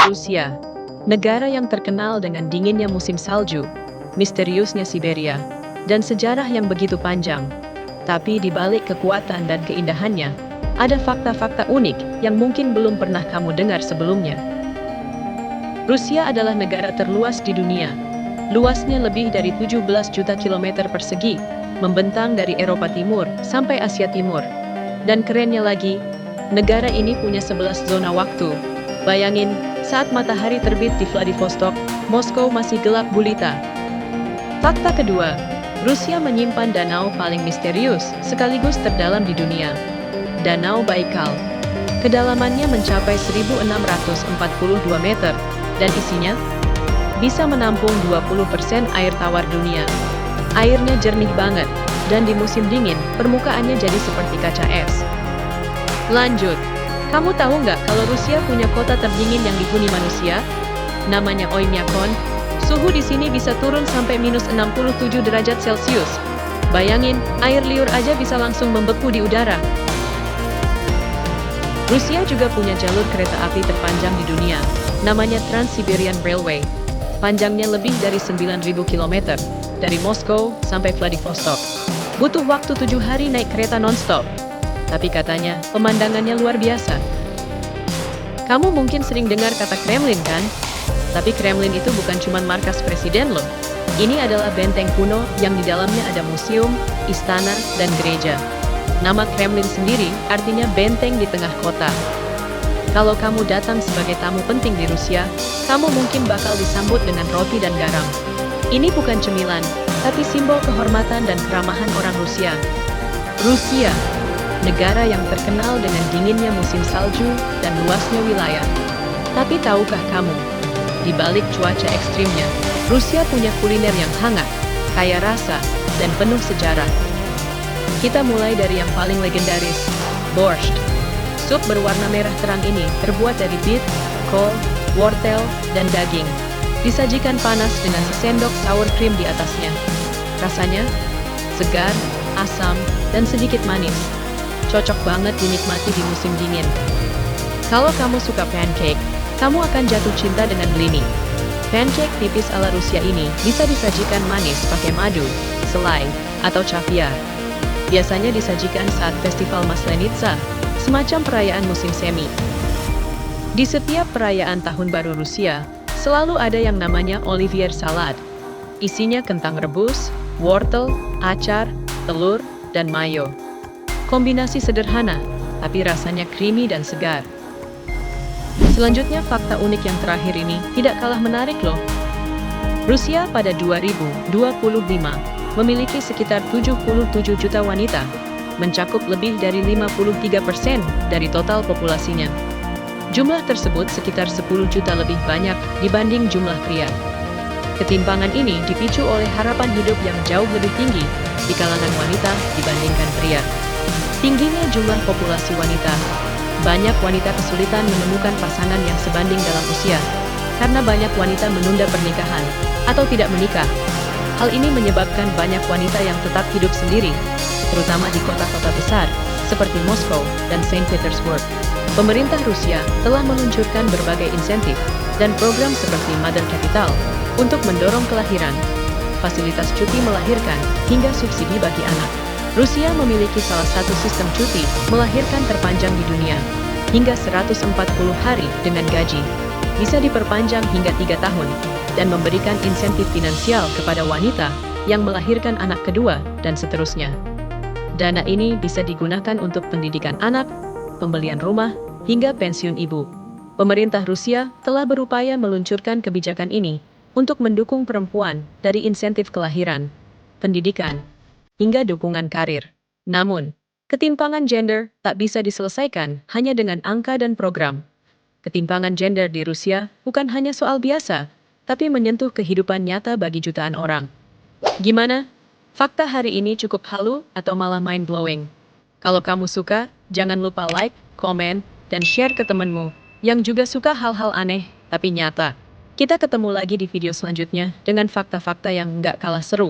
Rusia, negara yang terkenal dengan dinginnya musim salju, misteriusnya Siberia, dan sejarah yang begitu panjang. Tapi di balik kekuatan dan keindahannya, ada fakta-fakta unik yang mungkin belum pernah kamu dengar sebelumnya. Rusia adalah negara terluas di dunia. Luasnya lebih dari 17 juta kilometer persegi, membentang dari Eropa Timur sampai Asia Timur. Dan kerennya lagi, negara ini punya 11 zona waktu. Bayangin, saat matahari terbit di Vladivostok, Moskow masih gelap gulita. Fakta kedua, Rusia menyimpan danau paling misterius sekaligus terdalam di dunia. Danau Baikal. Kedalamannya mencapai 1642 meter, dan isinya bisa menampung 20% air tawar dunia. Airnya jernih banget, dan di musim dingin, permukaannya jadi seperti kaca es. Lanjut, kamu tahu nggak kalau Rusia punya kota terdingin yang dihuni manusia? Namanya Oymyakon. Suhu di sini bisa turun sampai minus 67 derajat Celcius. Bayangin, air liur aja bisa langsung membeku di udara. Rusia juga punya jalur kereta api terpanjang di dunia, namanya Trans-Siberian Railway. Panjangnya lebih dari 9.000 km, dari Moskow sampai Vladivostok. Butuh waktu 7 hari naik kereta non-stop. Tapi katanya, pemandangannya luar biasa. Kamu mungkin sering dengar kata Kremlin kan? Tapi Kremlin itu bukan cuma markas presiden loh. Ini adalah benteng kuno yang di dalamnya ada museum, istana, dan gereja. Nama Kremlin sendiri artinya benteng di tengah kota. Kalau kamu datang sebagai tamu penting di Rusia, kamu mungkin bakal disambut dengan roti dan garam. Ini bukan cemilan, tapi simbol kehormatan dan keramahan orang Rusia. Rusia, negara yang terkenal dengan dinginnya musim salju dan luasnya wilayah. Tapi tahukah kamu, di balik cuaca ekstrimnya, Rusia punya kuliner yang hangat, kaya rasa, dan penuh sejarah. Kita mulai dari yang paling legendaris, borscht. Sup berwarna merah terang ini terbuat dari beet, kol, wortel, dan daging. Disajikan panas dengan sesendok sour cream di atasnya. Rasanya segar, asam, dan sedikit manis. Cocok banget dinikmati di musim dingin. Kalau kamu suka pancake, kamu akan jatuh cinta dengan blini. Pancake tipis ala Rusia ini bisa disajikan manis pakai madu, selai, atau caviar. Biasanya disajikan saat festival Maslenitsa, semacam perayaan musim semi. Di setiap perayaan Tahun Baru Rusia, selalu ada yang namanya Olivier Salad. Isinya kentang rebus, wortel, acar, telur, dan mayo. Kombinasi sederhana, tapi rasanya creamy dan segar. Selanjutnya, fakta unik yang terakhir ini tidak kalah menarik loh. Rusia pada 2025 memiliki sekitar 77 juta wanita, mencakup lebih dari 53% dari total populasinya. Jumlah tersebut sekitar 10 juta lebih banyak dibanding jumlah pria. Ketimpangan ini dipicu oleh harapan hidup yang jauh lebih tinggi di kalangan wanita dibandingkan pria. Tingginya jumlah populasi wanita, banyak wanita kesulitan menemukan pasangan yang sebanding dalam usia, karena banyak wanita menunda pernikahan atau tidak menikah. Hal ini menyebabkan banyak wanita yang tetap hidup sendiri, terutama di kota-kota besar, seperti Moskow dan Saint Petersburg. Pemerintah Rusia telah meluncurkan berbagai insentif dan program seperti Mother Capital untuk mendorong kelahiran, fasilitas cuti melahirkan, hingga subsidi bagi anak. Rusia memiliki salah satu sistem cuti melahirkan terpanjang di dunia, hingga 140 hari dengan gaji. Bisa diperpanjang hingga 3 tahun, dan memberikan insentif finansial kepada wanita yang melahirkan anak kedua, dan seterusnya. Dana ini bisa digunakan untuk pendidikan anak, pembelian rumah, hingga pensiun ibu. Pemerintah Rusia telah berupaya meluncurkan kebijakan ini untuk mendukung perempuan dari insentif kelahiran, pendidikan, hingga dukungan karir. Namun, ketimpangan gender tak bisa diselesaikan hanya dengan angka dan program. Ketimpangan gender di Rusia bukan hanya soal biasa, tapi menyentuh kehidupan nyata bagi jutaan orang. Gimana? Fakta hari ini cukup halu atau malah mind-blowing? Kalau kamu suka, jangan lupa like, komen, dan share ke temenmu yang juga suka hal-hal aneh tapi nyata. Kita ketemu lagi di video selanjutnya dengan fakta-fakta yang nggak kalah seru.